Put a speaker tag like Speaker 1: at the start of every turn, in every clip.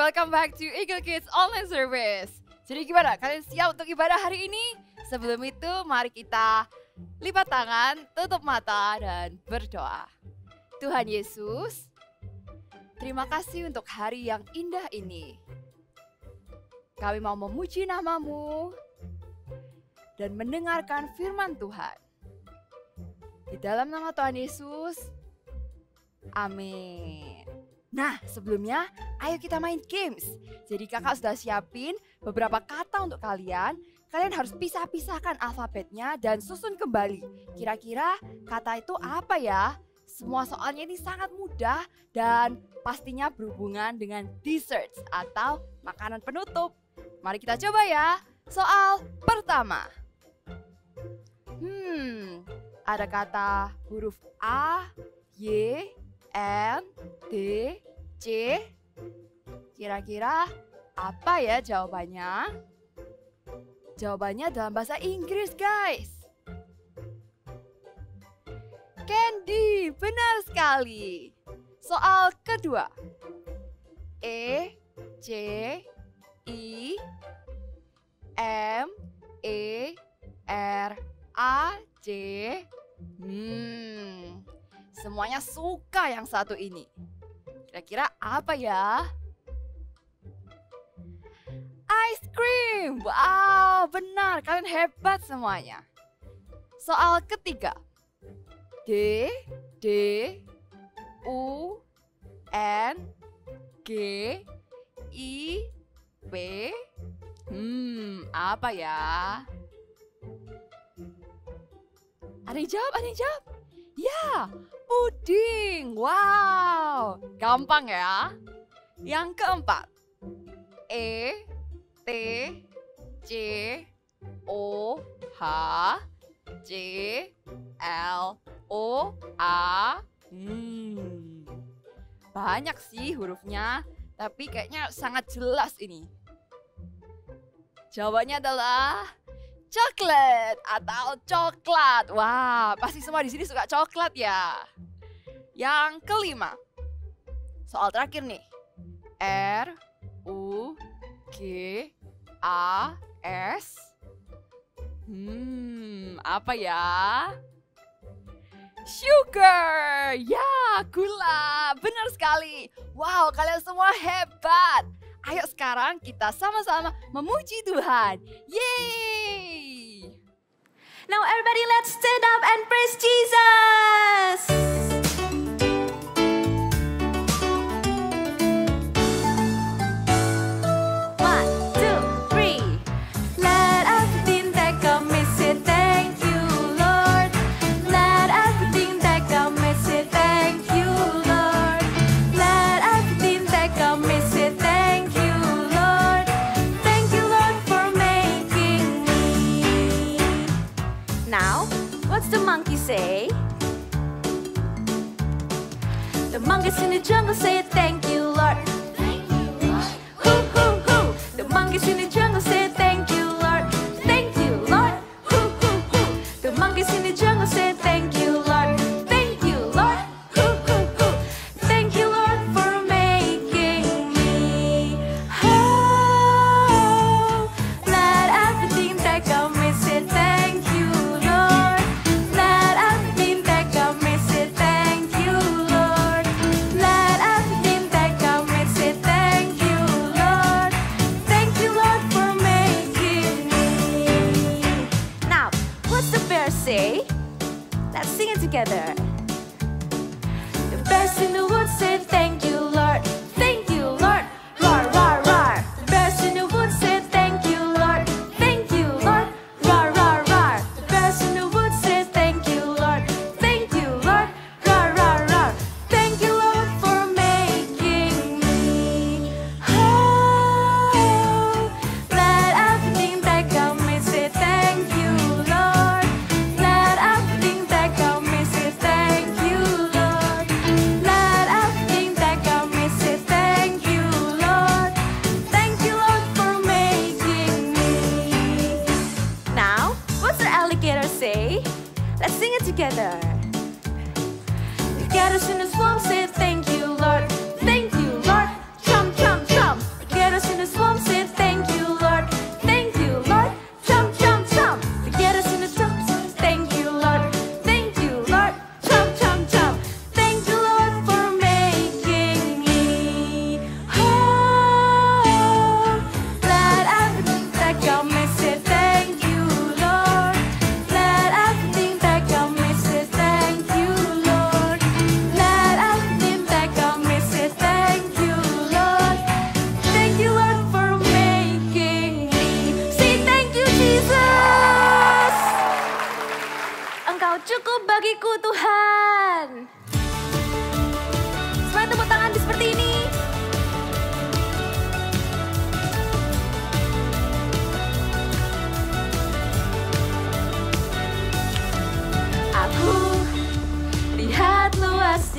Speaker 1: Welcome back to Eagle Kids Online Service. Jadi gimana? Kalian siap untuk ibadah hari ini? Sebelum itu mari kita lipat tangan, tutup mata dan berdoa. Tuhan Yesus, terima kasih untuk hari yang indah ini. Kami mau memuji nama-Mu dan mendengarkan firman Tuhan. Di dalam nama Tuhan Yesus, amin. Nah, sebelumnya ayo kita main games. Jadi kakak sudah siapin beberapa kata untuk kalian. Kalian harus pisah-pisahkan alfabetnya dan susun kembali. Kira-kira kata itu apa ya? Semua soalnya ini sangat mudah dan pastinya berhubungan dengan desserts atau makanan penutup. Mari kita coba ya. Soal pertama. Ada kata huruf A, Y, N, D, C. Kira-kira apa ya jawabannya? Jawabannya dalam bahasa Inggris, guys. Candy, benar sekali. Soal kedua. E, C, I, M, E, R, A, J. Semuanya suka yang satu ini. Kira-kira apa ya? Ice cream. Wow, benar. Kalian hebat semuanya. Soal ketiga. D, D, U, N, G, I, P. Apa ya? Ada yang jawab, ada yang jawab? Ya, puding. Wow, gampang ya. Yang keempat. E, T, C, O, H, J, L, O, A. Banyak sih hurufnya, tapi kayaknya sangat jelas ini. Jawabannya adalah coklat atau coklat. Wah, pasti semua di sini suka coklat ya. Yang kelima. Soal terakhir nih. R, U, G, A, S. Apa ya? Sugar. Ya, gula. Benar sekali. Wow, kalian semua hebat. Ayo sekarang kita sama-sama memuji Tuhan. Yeay!
Speaker 2: Now everybody let's stand up and praise Jesus. One, two, three. Let everything that God makes it thank you, Lord. Let everything that God makes it thank you, Lord. Let everything that God makes it thank you, Lord. Thank you, Lord, for making me. Now, what's the monkey say? The monkeys in the jungle say thank you, Lord. Thank you, Lord. Hoo, hoo, hoo. The monkeys in the jungle say thank you, Lord. Thank you, Lord. Hoo, hoo, hoo. The monkeys in the jungle say thank you, Lord. Thank you, Lord. Hoo, hoo, hoo. Thank you, Lord, for making me. Oh, let everything that God makes it thank you, Lord. Let everything that God makes it thank you, Lord. Let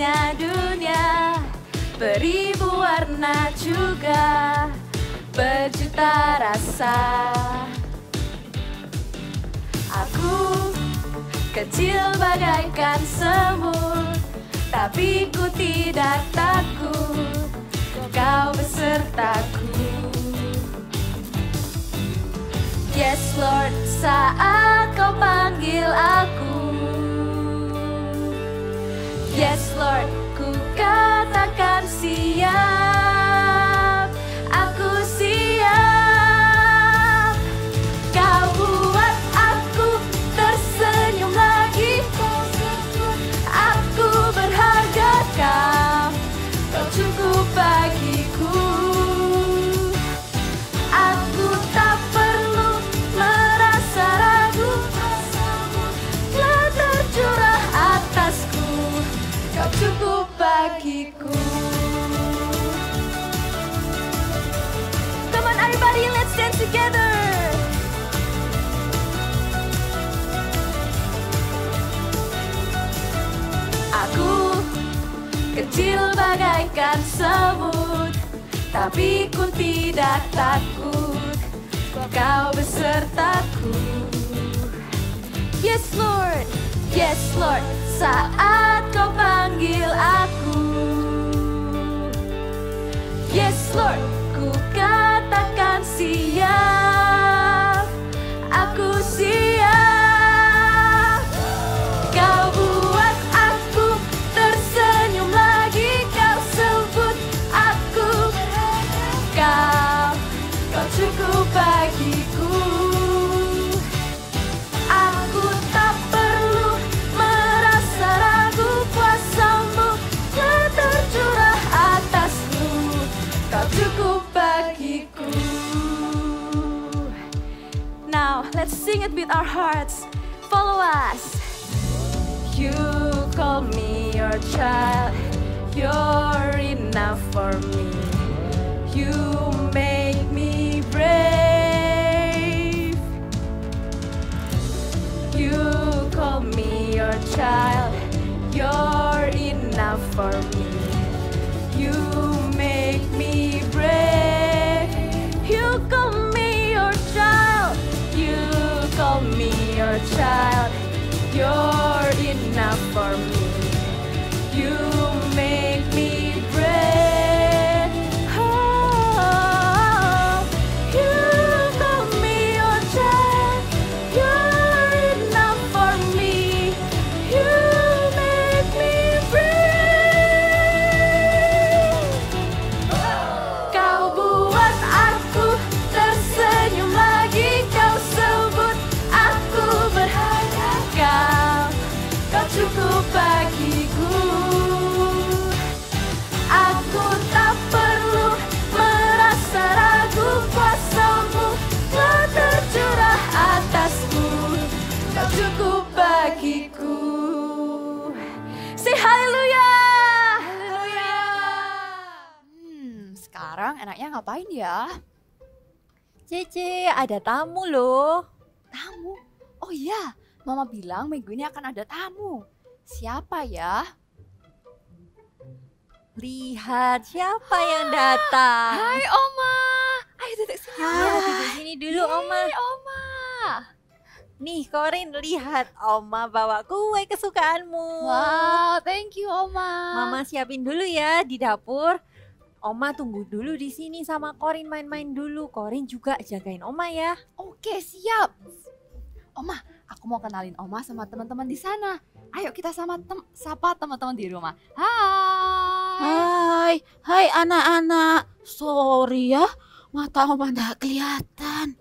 Speaker 2: indahnya dunia, beribu warna juga berjuta rasa. Aku kecil bagaikan semut, tapi ku tidak takut, kau besertaku. Yes Lord, saat kau panggil aku. Yes Lord, ku katakan siap. Aku siap. Kau buat aku tersenyum lagi. Aku berharga kau, kau cukup bagiku. Aku tak perlu merasa ragu, telah tercurah atasku, kau cukup bagiku. Come on everybody, let's dance together. Aku kecil bagaikan semut, tapi ku tidak takut, kau besertaku. Yes Lord, yes Lord, saat kau panggil aku. Yes Lord, ku katakan siap. Aku siap. Kau buat aku tersenyum lagi, kau sebut aku. Kau cukup bagiku. Aku tak perlu merasa ragu, kuasamu telah tercurah atasku, kau cukup bagiku. Now let's sing it with our hearts. Follow us. You call me your child, you're enough for me. You make me brave. You call me your child, you're enough for me. You make me brave. You call me your child, you call me your child, you're enough for me. You make me brave. Oh, you call me your child, you're enough for me. You make me brave. Kau buat aku tersenyum lagi, kau sebut aku berharga, kau cukup bagiku. Aku tak perlu merasa ragu, kuasamu telah tercurah atasku, kau cukup bagiku. Say hallelujah.
Speaker 1: Sekarang enaknya ngapain ya?
Speaker 2: Cece, ada tamu loh.
Speaker 1: Tamu? Oh iya, Mama bilang minggu ini akan ada tamu. Siapa ya?
Speaker 2: Lihat siapa yang datang.
Speaker 1: Hai Oma. Ayo duduk sini.
Speaker 2: Duduk sini dulu Oma.
Speaker 1: Yeay, Oma.
Speaker 2: Nih Korin, lihat Oma bawa kue kesukaanmu.
Speaker 1: Wow, thank you Oma.
Speaker 2: Mama siapin dulu ya di dapur. Oma tunggu dulu di sini sama Korin main-main dulu. Korin juga jagain Oma ya.
Speaker 1: Oke, siap. Oma, aku mau kenalin Oma sama teman-teman di sana. Ayo kita sapa teman-teman di rumah. Hai.
Speaker 3: Hai anak-anak. Sorry ya, mata Oma nggak kelihatan.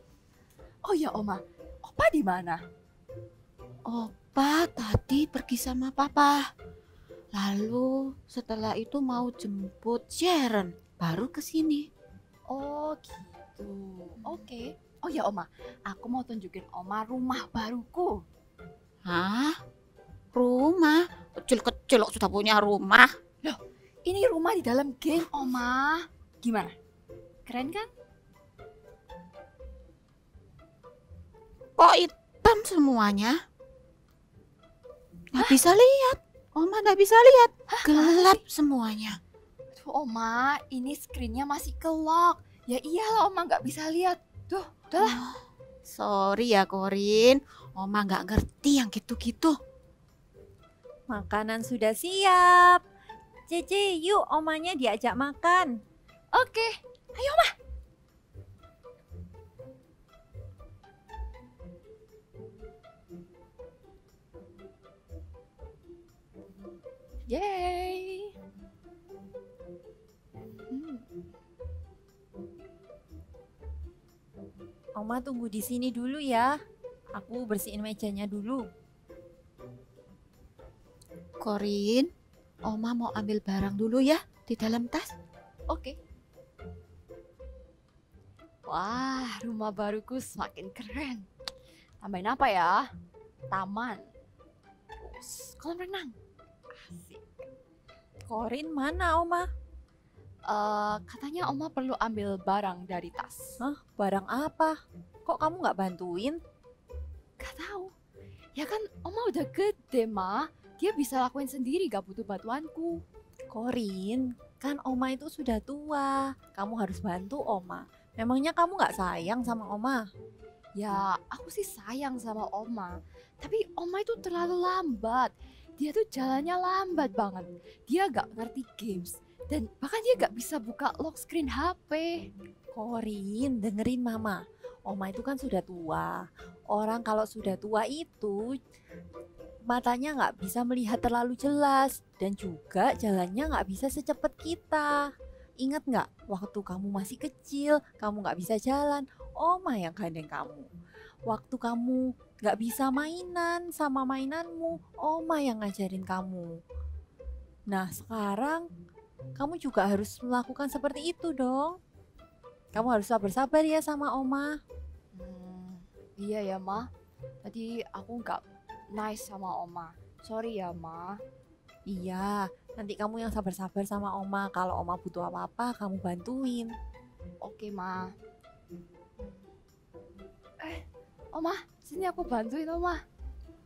Speaker 1: Oh ya Oma, Opa di mana?
Speaker 3: Opa tadi pergi sama Papa. Lalu setelah itu mau jemput Sharon, baru ke sini.
Speaker 1: Oh gitu. Oke. Oh ya Oma, aku mau tunjukin Oma rumah baruku.
Speaker 3: Hah? Rumah? Kecil-kecil kok sudah punya rumah.
Speaker 1: Ini rumah di dalam game Oma. Gimana? Keren kan?
Speaker 3: Kok hitam semuanya? Nggak bisa lihat. Oma nggak bisa lihat. gelap semuanya.
Speaker 1: Tuh Oma, ini screennya masih ke-lock. Ya iyalah Oma nggak bisa lihat. Tuh, udahlah.
Speaker 3: Sorry ya Korin, Oma nggak ngerti yang gitu-gitu.
Speaker 4: Makanan sudah siap. Cece, yuk omanya diajak makan.
Speaker 1: Oke, ayo Oma. Yeay.
Speaker 4: Oma tunggu di sini dulu ya. Aku bersihin mejanya dulu.
Speaker 3: Korin, Oma mau ambil barang dulu ya di dalam tas.
Speaker 1: Oke. Wah, rumah baruku semakin keren. Tambahin apa ya? Taman. Terus kolam renang. Asik.
Speaker 4: Korin mana Oma?
Speaker 1: Katanya Oma perlu ambil barang dari tas.
Speaker 4: Hah, barang apa? Kok kamu nggak bantuin?
Speaker 1: Gak tahu. Ya kan Oma udah gede, Ma. Dia bisa lakuin sendiri, gak butuh bantuanku.
Speaker 4: Korin, kan Oma itu sudah tua. Kamu harus bantu Oma. Memangnya kamu nggak sayang sama Oma?
Speaker 1: Ya, aku sih sayang sama Oma. Tapi Oma itu terlalu lambat. Dia tuh jalannya lambat banget. Dia gak ngerti games. Dan bahkan dia gak bisa buka lock screen HP.
Speaker 4: Korin, dengerin Mama. Oma itu kan sudah tua. Orang kalau sudah tua itu matanya nggak bisa melihat terlalu jelas. Dan juga jalannya nggak bisa secepat kita. Ingat nggak waktu kamu masih kecil, kamu nggak bisa jalan, Oma yang gandeng kamu. Waktu kamu nggak bisa mainan sama mainanmu, Oma yang ngajarin kamu. Nah sekarang kamu juga harus melakukan seperti itu dong. Kamu harus sabar-sabar ya sama Oma.
Speaker 1: Iya ya Ma. Tadi aku nggak nice sama Oma. Sorry ya Ma.
Speaker 4: Iya, nanti kamu yang sabar-sabar sama Oma. Kalau Oma butuh apa-apa, kamu bantuin.
Speaker 1: Oke Ma. Oma, sini aku bantuin Oma.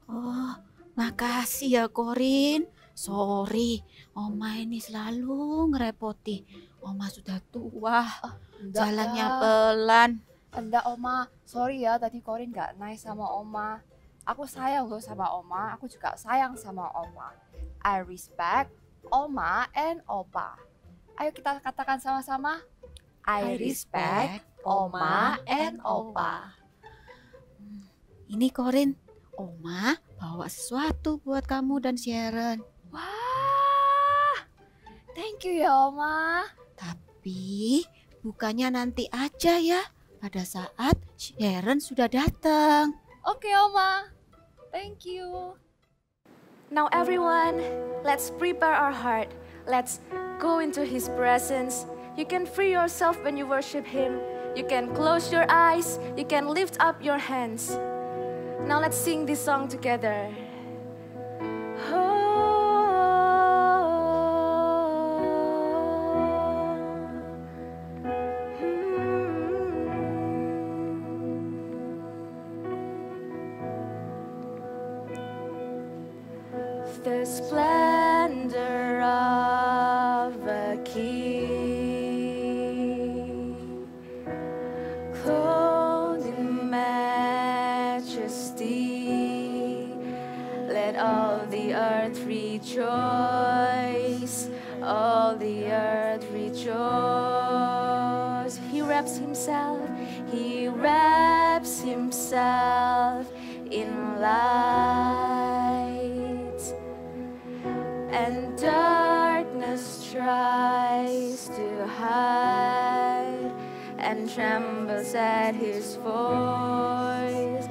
Speaker 3: Oh, makasih ya Korin. Sorry, Oma ini selalu ngerepoti. Oma sudah tua, jalannya pelan.
Speaker 1: Enggak Oma, sorry ya tadi Korin gak nice sama Oma. Aku sayang loh sama Oma, aku juga sayang sama Oma. I respect Oma and Opa. Ayo kita katakan sama-sama.
Speaker 4: I respect Oma and Opa.
Speaker 3: Ini Korin, Oma bawa sesuatu buat kamu dan Sharon.
Speaker 1: Wah, thank you ya Oma.
Speaker 3: Tapi bukannya nanti aja ya, pada saat Sharon sudah datang.
Speaker 1: Oke Oma, thank you.
Speaker 2: Now everyone, let's prepare our heart. Let's go into His presence. You can free yourself when you worship Him. You can close your eyes. You can lift up your hands. Now let's sing this song together. The splendor of a king, clothed in majesty. Let all the earth rejoice, all the earth rejoice. He wraps himself in light. And darkness tries to hide and trembles at His voice,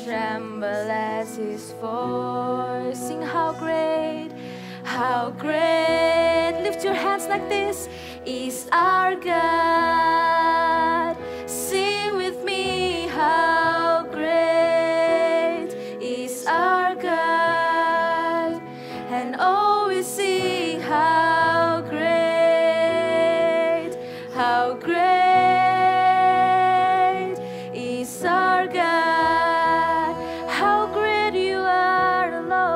Speaker 2: tremble at His voice. Sing how great, lift your hands like this, is our God. Sing with me, how great is our God. And oh, we sing how great is our God. How great you are, Lord.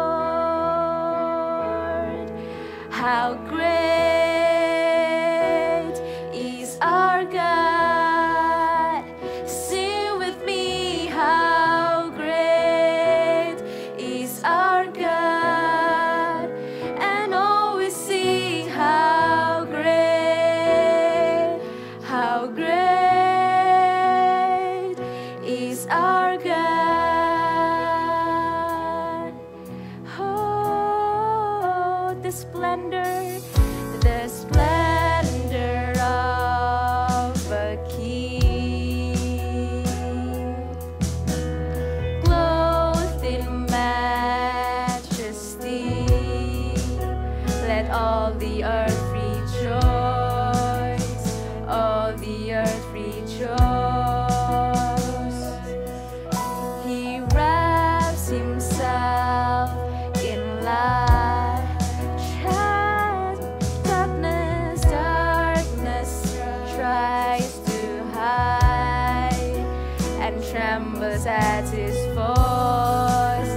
Speaker 2: trembles at his voice.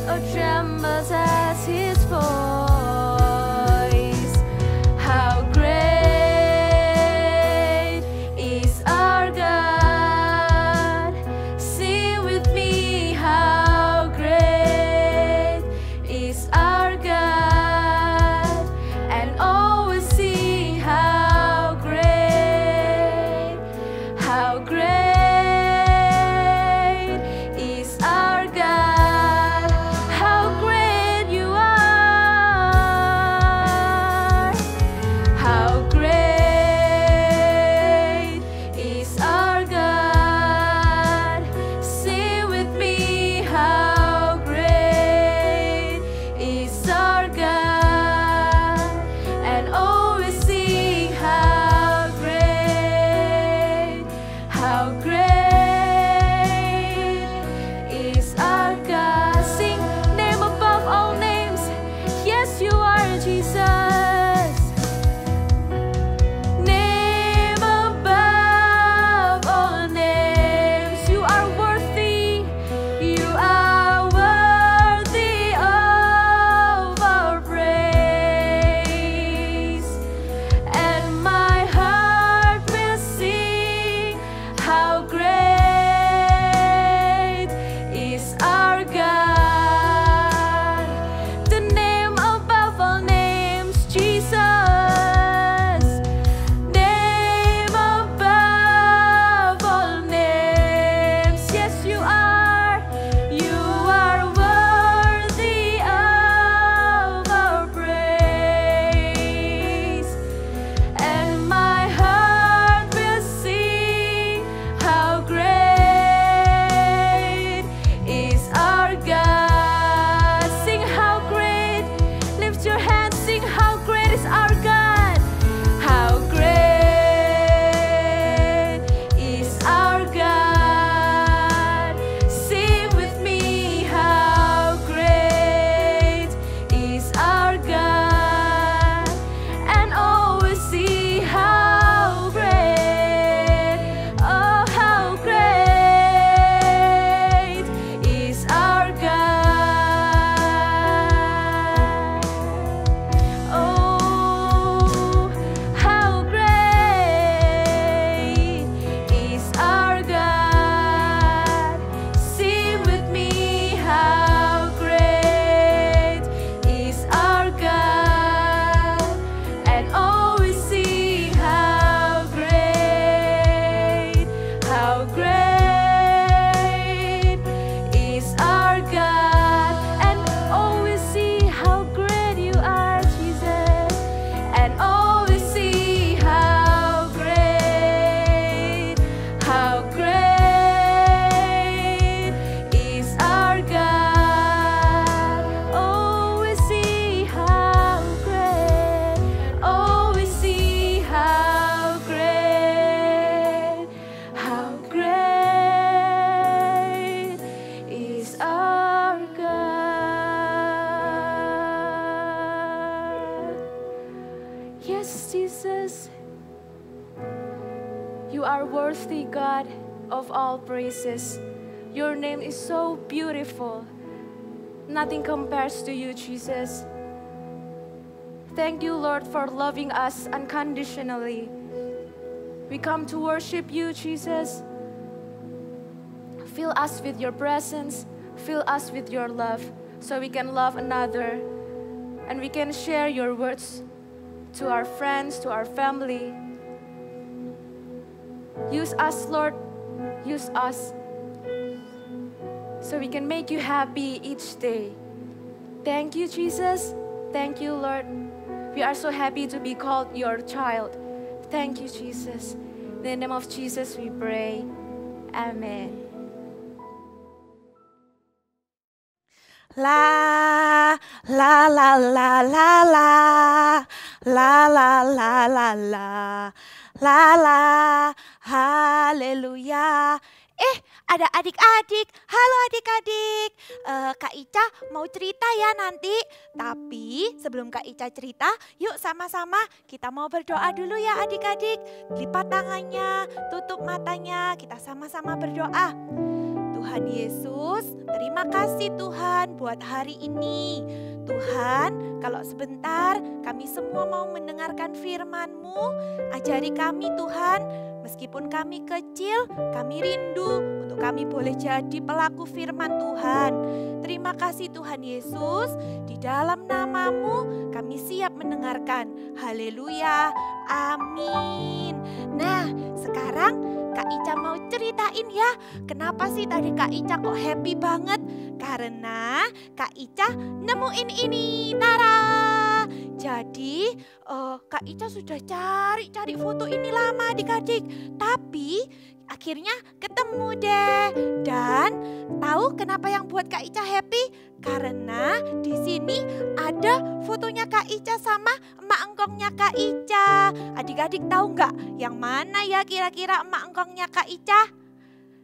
Speaker 2: Oh, trembles at his voice. How great is our God. Sing with me, how great is our God. And always sing, how great is our God. How great you are. How great is our God. Sing with me, how great is our God. And always sing, how great is our God. Sing, name above all names. Yes, you are Jesus. Name above all names. You are worthy. You are worthy of our praise. And my heart will sing, how great is our God. The name above all names, Jesus. Name above all names. Yes, you are. You are worthy of our praise. And my heart will sing, how great is our God. Sing, how great. Lift your hands, sing, how great is our God. How great is our God. Sing with me, how great is our God. And always see, how great, oh, how great is our God. Oh, how great is our God. Sing with me, how great is our God. And always sing, how great is our God. And always see, how great you are, Jesus. And always see, how great is our God. Always see, how great, always see, how great is our God. Yes, Jesus, you are worthy, God, of all praises. Your name is so beautiful. Nothing compares to you, Jesus. Thank you, Lord, for loving us unconditionally. We come to worship you, Jesus. Fill us with your presence. Fill us with your love so we can love another and we can share your words to our friends, to our family. Use us, Lord. Use us so we can make you happy each day. Thank you, Jesus. Thank you, Lord. We are so happy to be called your child. Thank you, Jesus. In the name of Jesus we pray. Amen.
Speaker 5: La la la la la la la la la la la la la haleluya. Ada adik-adik. Halo adik-adik. Kak Ica mau cerita ya nanti. Tapi sebelum Kak Ica cerita, yuk sama-sama kita mau berdoa dulu ya adik-adik. Lipat tangannya, tutup matanya, kita sama-sama berdoa. Tuhan Yesus, terima kasih Tuhan buat hari ini. Tuhan, kalau sebentar kami semua mau mendengarkan firman-Mu, ajari kami Tuhan. Meskipun kami kecil, kami rindu untuk kami boleh jadi pelaku firman Tuhan. Terima kasih Tuhan Yesus, di dalam nama-Mu kami siap mendengarkan. Haleluya, amin. Nah, sekarang Kak Ica mau ceritain ya, kenapa sih tadi Kak Ica kok happy banget? Karena Kak Ica nemuin ini, tara. Jadi Kak Ica sudah cari foto ini lama adik-adik, tapi akhirnya ketemu deh. Dan tahu kenapa yang buat Kak Ica happy? Karena di sini ada fotonya Kak Ica sama emak engkongnya Kak Ica. Adik-adik tahu nggak yang mana ya kira-kira emak engkongnya Kak Ica?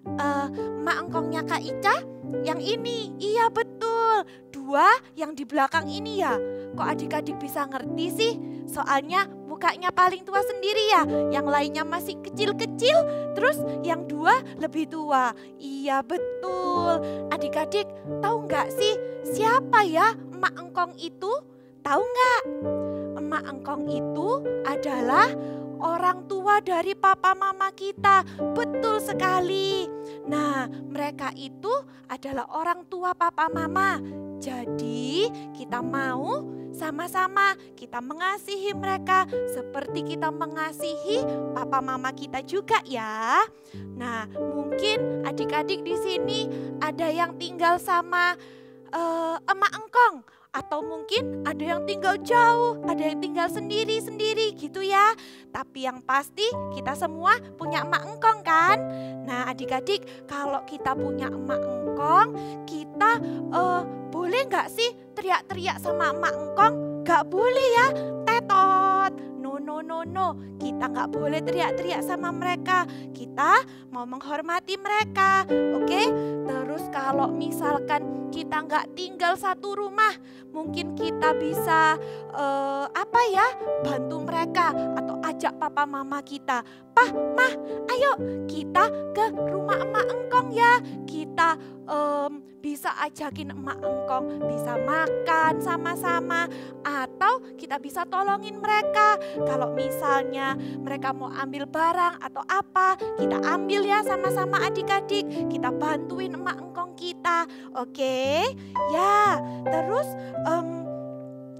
Speaker 5: Emak engkongnya Kak Ica yang ini. Iya betul, 2 yang di belakang ini ya. Kok adik-adik bisa ngerti sih? Soalnya mukanya paling tua sendiri ya, yang lainnya masih kecil-kecil, terus yang 2 lebih tua. Iya betul. Adik-adik tahu nggak sih siapa ya emak engkong itu? Tahu nggak? Emak engkong itu adalah orang tua dari papa mama kita. Betul sekali. Nah, mereka itu adalah orang tua papa mama. Jadi kita mau sama-sama kita mengasihi mereka seperti kita mengasihi papa mama kita juga ya. Nah, mungkin adik-adik di sini ada yang tinggal sama emak engkong, atau mungkin ada yang tinggal jauh, ada yang tinggal sendiri-sendiri gitu ya. Tapi yang pasti kita semua punya emak engkong kan? Nah adik-adik, kalau kita punya emak engkong, kita boleh nggak sih teriak-teriak sama emak engkong? Gak boleh ya, tetot. No, kita nggak boleh teriak-teriak sama mereka. Kita mau menghormati mereka, oke? Terus kalau misalkan kita nggak tinggal satu rumah, mungkin kita bisa bantu mereka atau ajak papa mama kita. Pah, mah, ayo kita ke rumah emak engkong ya. Kita bisa ajakin emak engkong, bisa makan sama-sama, atau kita bisa tolongin mereka. Kalau misalnya mereka mau ambil barang atau apa, kita ambil ya sama-sama adik-adik. Kita bantuin emak engkong kita, oke? Ya, terus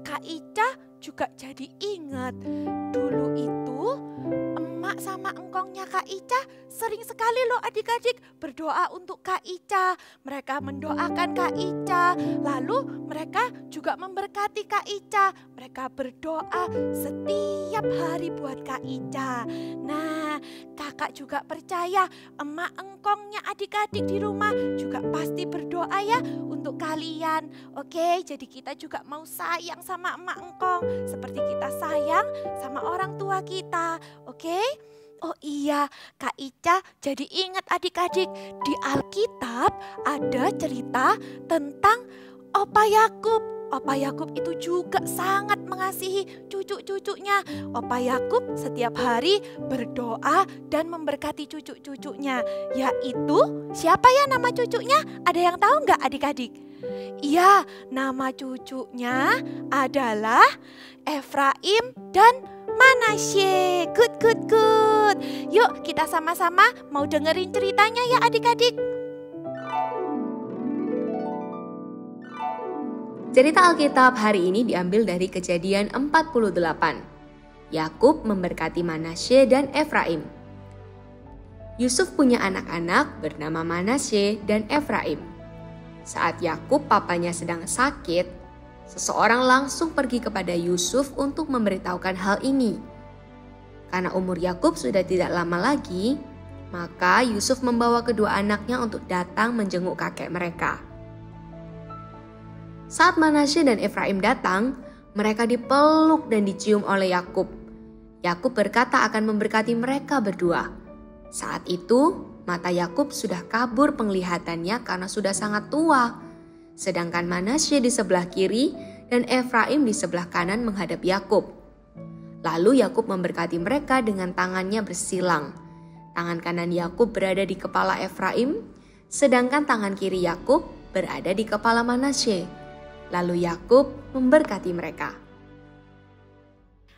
Speaker 5: Kak Ica juga jadi ingat dulu itu emak sama engkongnya Kak Ica sering sekali loh adik-adik berdoa untuk Kak Ica. Mereka mendoakan Kak Ica, lalu mereka juga memberkati Kak Ica. Mereka berdoa setiap hari buat Kak Ica. Nah, kakak juga percaya emak engkongnya adik-adik di rumah juga pasti berdoa ya untuk kalian. Oke, jadi kita juga mau sayang sama emak engkong seperti kita sayang sama orang tua kita. Oke? Oh iya, Kak Ica jadi ingat adik-adik, di Alkitab ada cerita tentang Opa Yakub. Opa Yakub itu juga sangat mengasihi cucu-cucunya. Opa Yakub setiap hari berdoa dan memberkati cucu-cucunya. Yaitu siapa ya nama cucunya? Ada yang tahu nggak adik-adik? Iya, nama cucunya adalah Efraim dan Manasye. Good. Yuk kita sama-sama mau dengerin ceritanya ya adik-adik.
Speaker 6: Cerita Alkitab hari ini diambil dari Kejadian 48. Yakub memberkati Manasye dan Efraim. Yusuf punya anak-anak bernama Manasye dan Efraim. Saat Yakub papanya sedang sakit, seseorang langsung pergi kepada Yusuf untuk memberitahukan hal ini. Karena umur Yakub sudah tidak lama lagi, maka Yusuf membawa kedua anaknya untuk datang menjenguk kakek mereka. Saat Manasye dan Efraim datang, mereka dipeluk dan dicium oleh Yakub. Yakub berkata akan memberkati mereka berdua. Saat itu, mata Yakub sudah kabur penglihatannya karena sudah sangat tua. Sedangkan Manasye di sebelah kiri dan Efraim di sebelah kanan menghadap Yakub. Lalu Yakub memberkati mereka dengan tangannya bersilang. Tangan kanan Yakub berada di kepala Efraim sedangkan tangan kiri Yakub berada di kepala Manasye. Lalu Yakub memberkati mereka.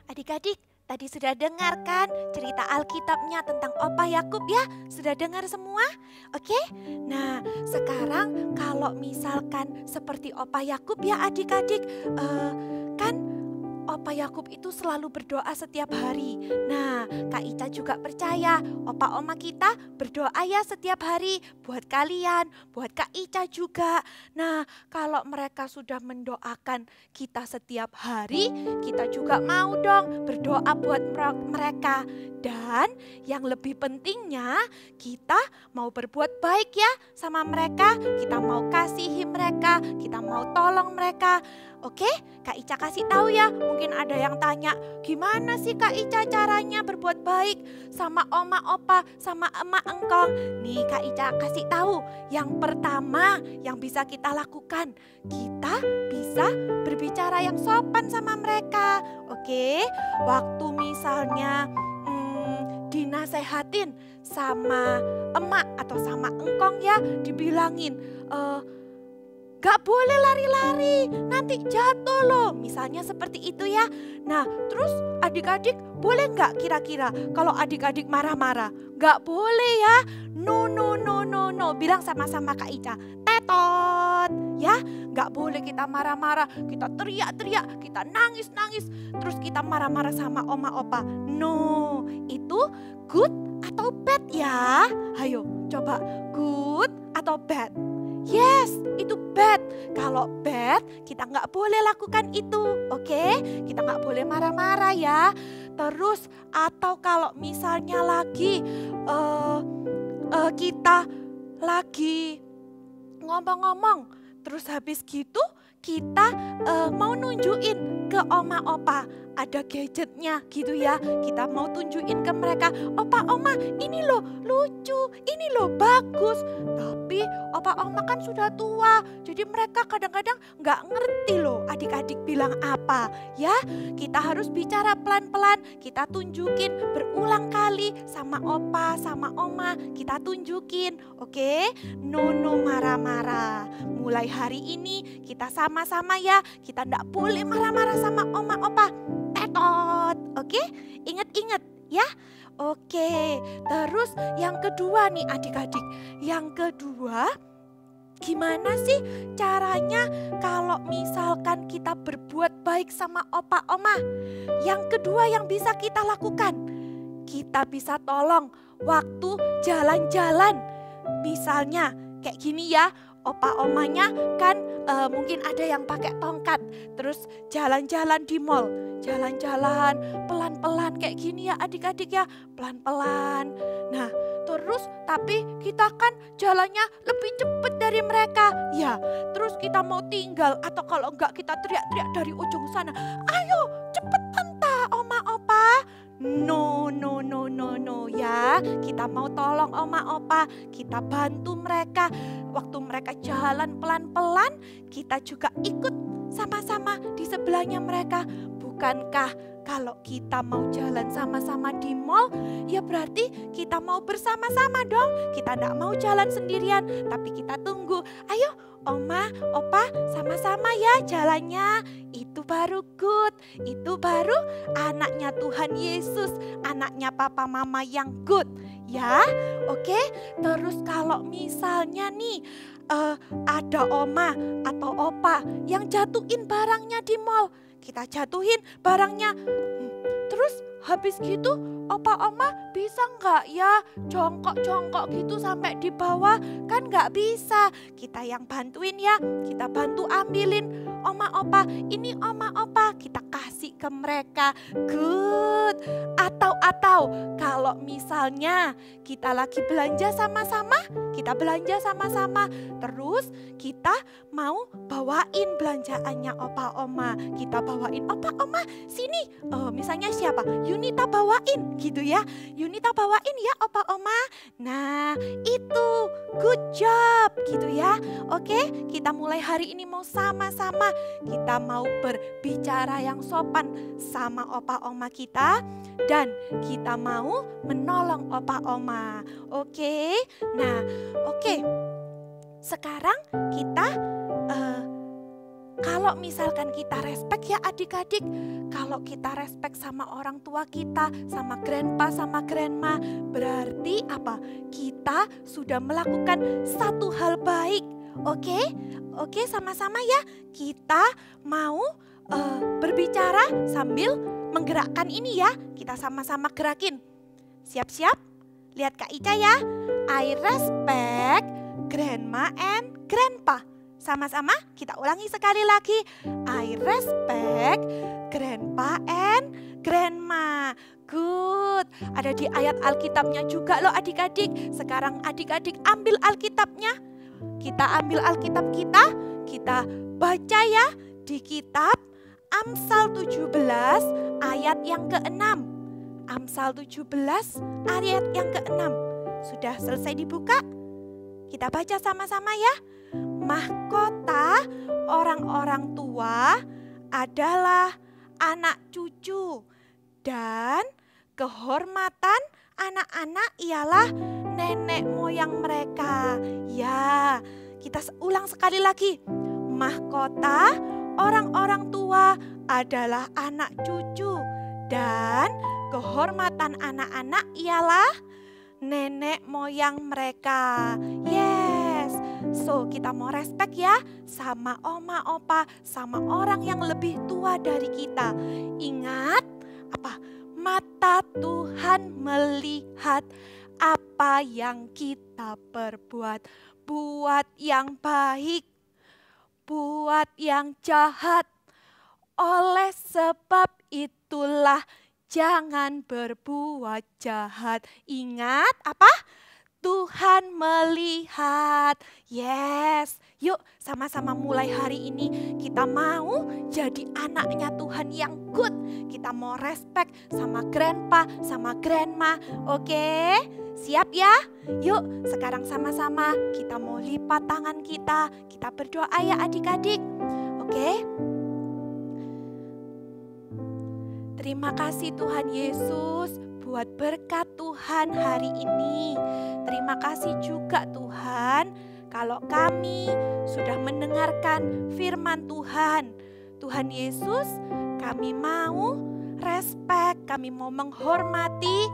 Speaker 5: Adik-adik, tadi sudah dengar kan cerita Alkitabnya tentang Opa Yakub ya? Sudah dengar semua? Oke? Nah, sekarang kalau misalkan seperti Opa Yakub ya adik-adik, kan Opa Yakub itu selalu berdoa setiap hari. Nah, Kak Ica juga percaya Opa Oma kita berdoa ya setiap hari buat kalian, buat Kak Ica juga. Nah, kalau mereka sudah mendoakan kita setiap hari, kita juga mau dong berdoa buat mereka. Dan yang lebih pentingnya, kita mau berbuat baik ya sama mereka, kita mau kasihi mereka, kita mau tolong mereka. Oke, Kak Ica kasih tahu ya. Mungkin ada yang tanya, gimana sih Kak Ica caranya berbuat baik sama oma opa, sama emak engkong? Nih Kak Ica kasih tahu. Yang pertama yang bisa kita lakukan, kita bisa berbicara yang sopan sama mereka. Oke, waktu misalnya dinasehatin sama emak atau sama engkong ya, dibilangin, gak boleh lari-lari, nanti jatuh loh. Misalnya seperti itu ya. Nah, terus adik-adik boleh gak kira-kira kalau adik-adik marah-marah? Gak boleh ya. No. Bilang sama-sama Kak Ica. Tetot. Ya, gak boleh kita marah-marah, kita teriak-teriak, kita nangis-nangis, terus kita marah-marah sama oma opa. No, itu good atau bad ya? Ayo, coba good atau bad? Yes, itu bad. Kalau bad, kita nggak boleh lakukan itu, oke? Kita nggak boleh marah-marah ya. Terus atau kalau misalnya lagi kita lagi ngomong-ngomong, terus habis gitu kita mau nunjukin ke oma opa ada gadgetnya gitu ya. Kita mau tunjukin ke mereka, opa oma ini loh lucu, ini loh bagus. Tapi opa oma kan sudah tua, jadi mereka kadang-kadang nggak ngerti loh adik-adik bilang apa ya. Kita harus bicara pelan-pelan, kita tunjukin berulang kali sama opa, sama oma, kita tunjukin, oke? No marah-marah. Mulai hari ini kita sama-sama ya, kita nggak boleh marah-marah sama oma opa. Tetot, oke? Ingat-ingat ya. Oke, terus yang kedua nih adik-adik. Yang kedua, gimana sih caranya kalau misalkan kita berbuat baik sama opa oma? Yang kedua yang bisa kita lakukan, kita bisa tolong waktu jalan-jalan. Misalnya kayak gini ya, opa omanya kan mungkin ada yang pakai tongkat, terus jalan-jalan di mall. Jalan-jalan pelan-pelan kayak gini ya adik-adik ya, pelan-pelan. Nah terus tapi kita kan jalannya lebih cepat dari mereka ya. Terus kita mau tinggal atau kalau enggak kita teriak-teriak dari ujung sana, ayo cepetan ta oma opa. No ya. Kita mau tolong oma opa, kita bantu mereka. Waktu mereka jalan pelan-pelan, kita juga ikut sama-sama di sebelahnya mereka. Bukankah kalau kita mau jalan sama-sama di mall, ya berarti kita mau bersama-sama dong. Kita enggak mau jalan sendirian, tapi kita tunggu. Ayo oma, opa sama-sama ya jalannya. Itu baru good, itu baru anaknya Tuhan Yesus, anaknya papa mama yang good ya. Oke, terus kalau misalnya nih ada oma atau opa yang jatuhin barangnya di mall, kita jatuhin barangnya. Terus habis gitu opa oma bisa nggak ya jongkok-jongkok gitu sampai di bawah? Kan nggak bisa. Kita yang bantuin ya, kita bantu ambilin oma opa. Ini oma opa, kita kasih ke mereka. Good. Atau kalau misalnya kita lagi belanja sama-sama, kita belanja sama-sama, terus kita mau bawain belanjaannya opa oma. Kita bawain, opa oma sini, misalnya siapa? Yunita bawain gitu ya. Yunita bawain ya opa oma. Nah itu good job gitu ya. Oke, kita mulai hari ini mau sama-sama, kita mau berbicara yang sopan sama opa oma kita, dan kita mau menolong opa oma. Oke, nah oke. sekarang kita kalau misalkan kita respect ya adik-adik, kalau kita respect sama orang tua kita, sama grandpa, sama grandma, berarti apa? Kita sudah melakukan satu hal baik. Oke, sama-sama ya. Kita mau berbicara sambil menggerakkan ini ya. Kita sama-sama gerakin. Siap-siap? Lihat Kak Ica ya. I respect grandma and grandpa. Sama-sama kita ulangi sekali lagi. I respect grandpa and grandma. Good. Ada di ayat Alkitabnya juga loh adik-adik. Sekarang adik-adik ambil Alkitabnya. Kita ambil Alkitab kita baca ya di kitab Amsal 17 ayat yang ke-6. Amsal 17 ayat yang ke-6. Sudah selesai dibuka? Kita baca sama-sama ya. Mahkota orang-orang tua adalah anak cucu, dan kehormatan anak-anak ialah nenek moyang mereka. Ya, kita ulang sekali lagi. Mahkota orang-orang tua adalah anak cucu, dan kehormatan anak-anak ialah nenek moyang mereka. Yes. So kita mau respect ya sama oma opa, sama orang yang lebih tua dari kita. Ingat apa? Mata Tuhan melihat apa yang kita perbuat. Buat yang baik, buat yang jahat. Oleh sebab itulah jangan berbuat jahat. Ingat apa? Tuhan melihat. Yes, yuk sama-sama mulai hari ini kita mau jadi anaknya Tuhan yang good. Kita mau respect sama grandpa, sama grandma. Oke, siap ya? Yuk sekarang sama-sama kita mau lipat tangan kita. Kita berdoa ya adik-adik. Oke. Terima kasih Tuhan Yesus buat berkat Tuhan hari ini. Terima kasih juga Tuhan kalau kami sudah mendengarkan firman Tuhan. Tuhan Yesus, kami mau respect, kami mau menghormati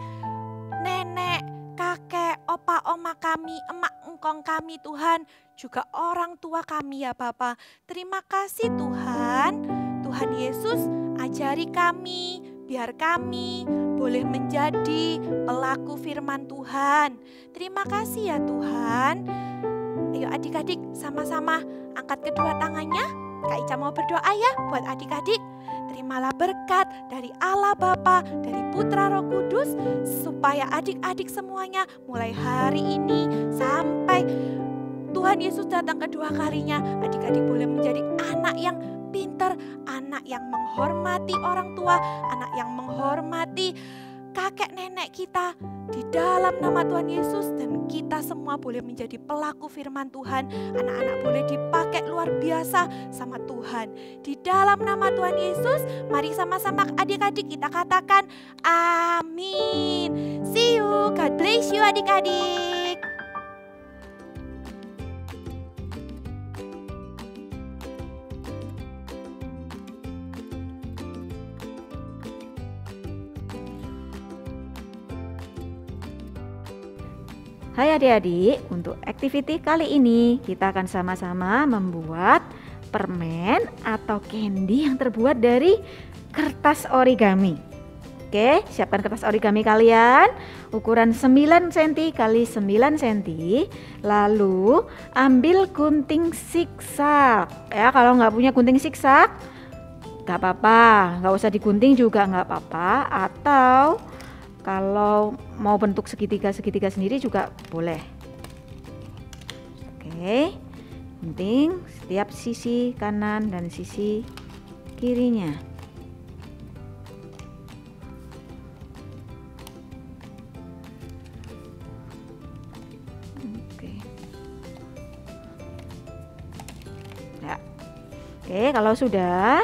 Speaker 5: nenek, kakek, opa, oma kami, emak, engkong kami Tuhan, juga orang tua kami ya Bapa. Terima kasih Tuhan. Tuhan Yesus, ajari kami, biar kami boleh menjadi pelaku firman Tuhan. Terima kasih ya Tuhan. Ayo adik-adik sama-sama angkat kedua tangannya. Kak Ica mau berdoa ya buat adik-adik. Terimalah berkat dari Allah Bapa, dari Putra Roh Kudus, supaya adik-adik semuanya mulai hari ini sampai Tuhan Yesus datang kedua kalinya, adik-adik boleh menjadi anak yang pintar, anak yang menghormati orang tua, anak yang menghormati kakek nenek kita di dalam nama Tuhan Yesus. Dan kita semua boleh menjadi pelaku firman Tuhan. Anak-anak boleh dipakai luar biasa sama Tuhan. Di dalam nama Tuhan Yesus, mari sama-sama adik-adik kita katakan amin. See you, God bless you adik-adik.
Speaker 3: Hai adik-adik, untuk activity kali ini kita akan sama-sama membuat permen atau candy yang terbuat dari kertas origami. Oke, siapkan kertas origami kalian, ukuran 9 cm x 9 cm. Lalu ambil gunting siksak. Ya, kalau nggak punya gunting siksak, nggak apa-apa, nggak usah digunting juga nggak apa-apa. Atau kalau mau bentuk segitiga-segitiga sendiri juga boleh. Oke, gunting setiap sisi kanan dan sisi kirinya. Oke. Ya. Oke, kalau sudah,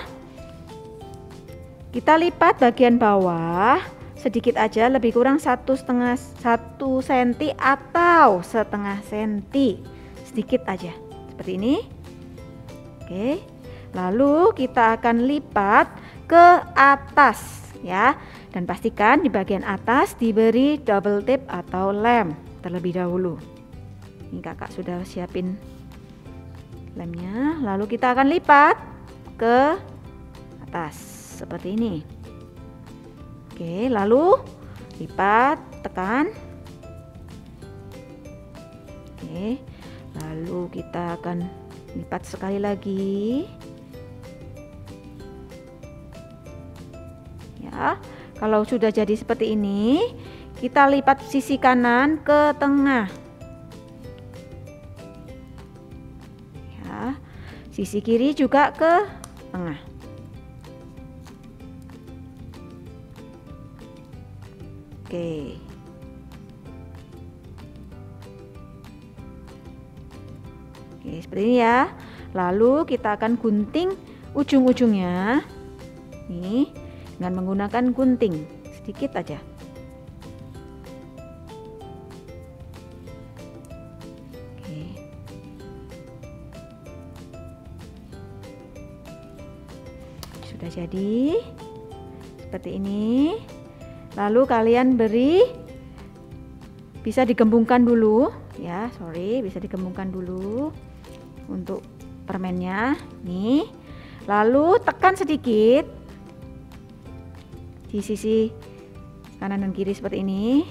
Speaker 3: kita lipat bagian bawah sedikit aja, lebih kurang 1,5 cm atau setengah senti. sedikit aja seperti ini. Oke, lalu kita akan lipat ke atas ya, dan pastikan di bagian atas diberi double tip atau lem terlebih dahulu. Ini kakak sudah siapin lemnya, lalu kita akan lipat ke atas seperti ini. Oke, lalu lipat, tekan. Oke, lalu kita akan lipat sekali lagi. Ya, kalau sudah jadi seperti ini, kita lipat sisi kanan ke tengah. Ya, sisi kiri juga ke tengah. Oke. Oke, seperti ini ya. Lalu kita akan gunting ujung-ujungnya. Nih, dengan menggunakan gunting sedikit aja. Oke. Sudah jadi seperti ini. Lalu kalian bisa digembungkan dulu ya, bisa digembungkan dulu untuk permennya nih. Lalu tekan sedikit di sisi kanan dan kiri seperti ini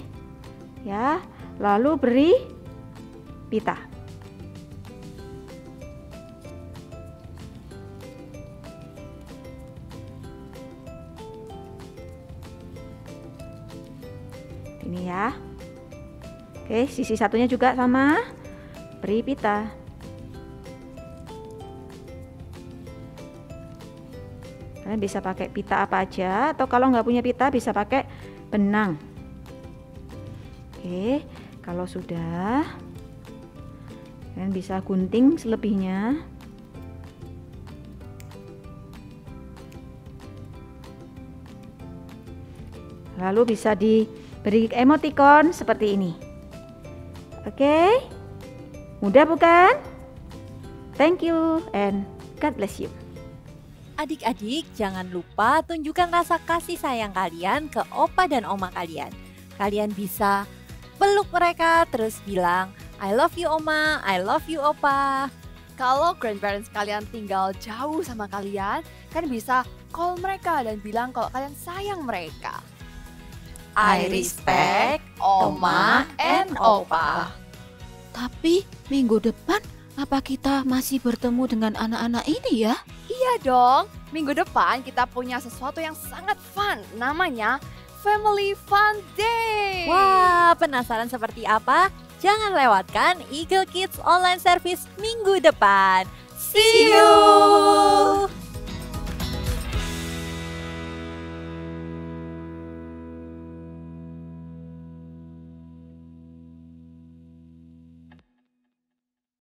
Speaker 3: ya, lalu beri pita. Ini ya. Oke, sisi satunya juga sama, beri pita. Kalian bisa pakai pita apa aja, atau kalau nggak punya pita bisa pakai benang. Oke, kalau sudah, kalian bisa gunting selebihnya. Lalu bisa diberi emoticon seperti ini. Oke, mudah bukan? Thank you and God bless you.
Speaker 4: Adik-adik, jangan lupa tunjukkan rasa kasih sayang kalian ke opa dan oma kalian. Kalian bisa peluk mereka terus bilang, I love you oma, I love you opa.
Speaker 1: Kalau grandparents kalian tinggal jauh sama kalian, kan bisa call mereka dan bilang kalau kalian sayang mereka.
Speaker 5: I respect Oma and Opa.
Speaker 2: Tapi minggu depan apa kita masih bertemu dengan anak-anak ini ya?
Speaker 1: Iya dong, minggu depan kita punya sesuatu yang sangat fun, namanya Family Fun Day.
Speaker 4: Wah, penasaran seperti apa? Jangan lewatkan Eagle Kids Online Service minggu depan. See you!